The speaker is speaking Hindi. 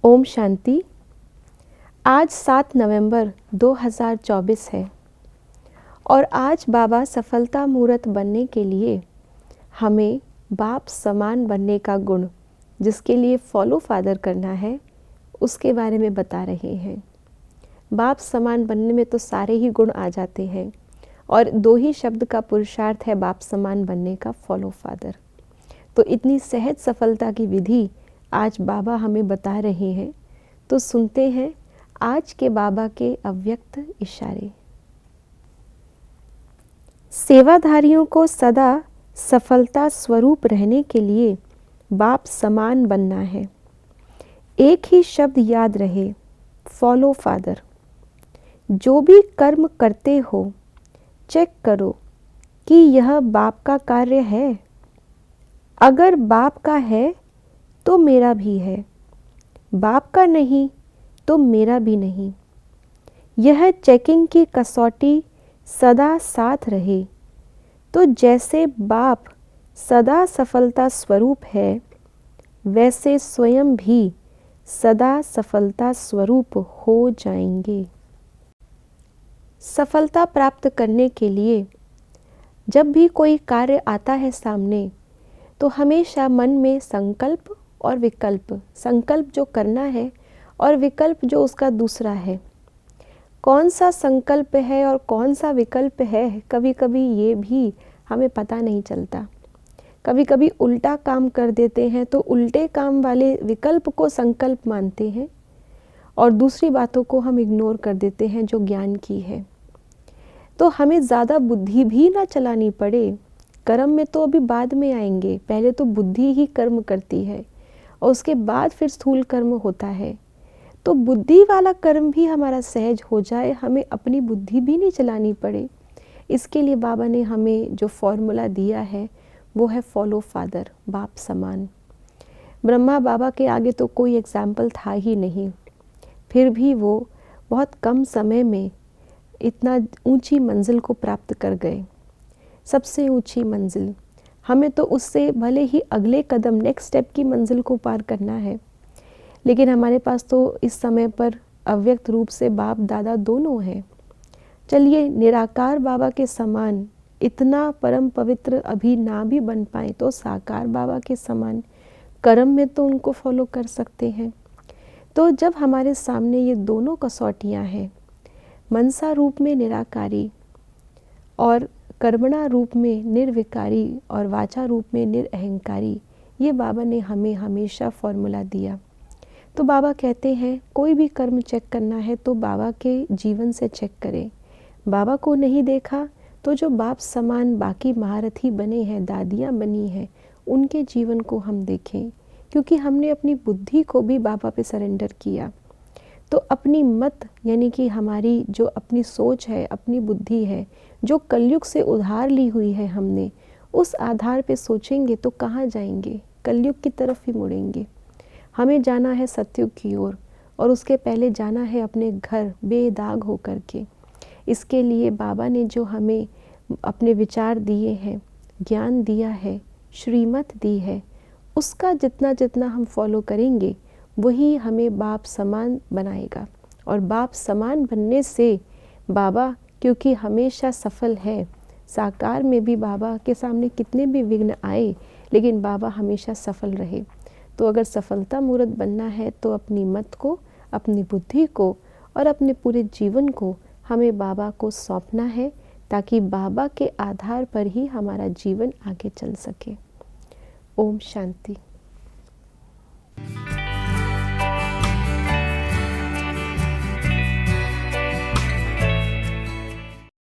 ओम शांति। आज 7 नवंबर 2024 है और आज बाबा सफलता मूर्त बनने के लिए हमें बाप समान बनने का गुण, जिसके लिए फॉलो फादर करना है, उसके बारे में बता रहे हैं। बाप समान बनने में तो सारे ही गुण आ जाते हैं और 2 ही शब्द का पुरुषार्थ है बाप समान बनने का, फॉलो फादर। तो इतनी सहज सफलता की विधि आज बाबा हमें बता रहे हैं, तो सुनते हैं आज के बाबा के अव्यक्त इशारे। सेवाधारियों को सदा सफलता स्वरूप रहने के लिए बाप समान बनना है। एक ही शब्द याद रहे, फॉलो फादर। जो भी कर्म करते हो, चेक करो कि यह बाप का कार्य है। अगर बाप का है तो मेरा भी है, बाप का नहीं तो मेरा भी नहीं। यह चेकिंग की कसौटी सदा साथ रहे, तो जैसे बाप सदा सफलता स्वरूप है, वैसे स्वयं भी सदा सफलता स्वरूप हो जाएंगे। सफलता प्राप्त करने के लिए जब भी कोई कार्य आता है सामने, तो हमेशा मन में संकल्प और विकल्प, संकल्प जो करना है और विकल्प जो उसका दूसरा है। कौन सा संकल्प है और कौन सा विकल्प है, कभी कभी ये भी हमें पता नहीं चलता। कभी कभी उल्टा काम कर देते हैं, तो उल्टे काम वाले विकल्प को संकल्प मानते हैं और दूसरी बातों को हम इग्नोर कर देते हैं जो ज्ञान की है। तो हमें ज़्यादा बुद्धि भी ना चलानी पड़े। कर्म में तो अभी बाद में आएंगे, पहले तो बुद्धि ही कर्म करती है और उसके बाद फिर स्थूल कर्म होता है। तो बुद्धि वाला कर्म भी हमारा सहज हो जाए, हमें अपनी बुद्धि भी नहीं चलानी पड़े। इसके लिए बाबा ने हमें जो फॉर्मूला दिया है वो है फॉलो फादर, बाप समान। ब्रह्मा बाबा के आगे तो कोई एग्जाम्पल था ही नहीं, फिर भी वो बहुत कम समय में इतना ऊंची मंजिल को प्राप्त कर गए। सबसे ऊंची मंजिल, हमें तो उससे भले ही अगले कदम, नेक्स्ट स्टेप की मंजिल को पार करना है, लेकिन हमारे पास तो इस समय पर अव्यक्त रूप से बाप दादा दोनों हैं। चलिए निराकार बाबा के समान इतना परम पवित्र अभी ना भी बन पाए, तो साकार बाबा के समान कर्म में तो उनको फॉलो कर सकते हैं। तो जब हमारे सामने ये दोनों कसौटियाँ हैं, मनसा रूप में निराकारी और कर्मणा रूप में निर्विकारी और वाचा रूप में निरअहंकारी, ये बाबा ने हमें हमेशा फॉर्मूला दिया। तो बाबा कहते हैं कोई भी कर्म चेक करना है तो बाबा के जीवन से चेक करें। बाबा को नहीं देखा तो जो बाप समान बाकी महारथी बने हैं, दादियाँ बनी हैं, उनके जीवन को हम देखें, क्योंकि हमने अपनी बुद्धि को भी बाबा पे सरेंडर किया। तो अपनी मत यानी कि हमारी जो अपनी सोच है, अपनी बुद्धि है, जो कलयुग से उधार ली हुई है हमने, उस आधार पे सोचेंगे तो कहाँ जाएंगे? कलयुग की तरफ ही मुड़ेंगे। हमें जाना है सत्युग की ओर और उसके पहले जाना है अपने घर बेदाग होकर के। इसके लिए बाबा ने जो हमें अपने विचार दिए हैं, ज्ञान दिया है, श्रीमत दी है, उसका जितना जितना हम फॉलो करेंगे वही हमें बाप समान बनाएगा। और बाप समान बनने से बाबा, क्योंकि हमेशा सफल है, साकार में भी बाबा के सामने कितने भी विघ्न आए, लेकिन बाबा हमेशा सफल रहे। तो अगर सफलता मूर्त बनना है तो अपनी मत को, अपनी बुद्धि को और अपने पूरे जीवन को हमें बाबा को सौंपना है, ताकि बाबा के आधार पर ही हमारा जीवन आगे चल सके। ओम शांति।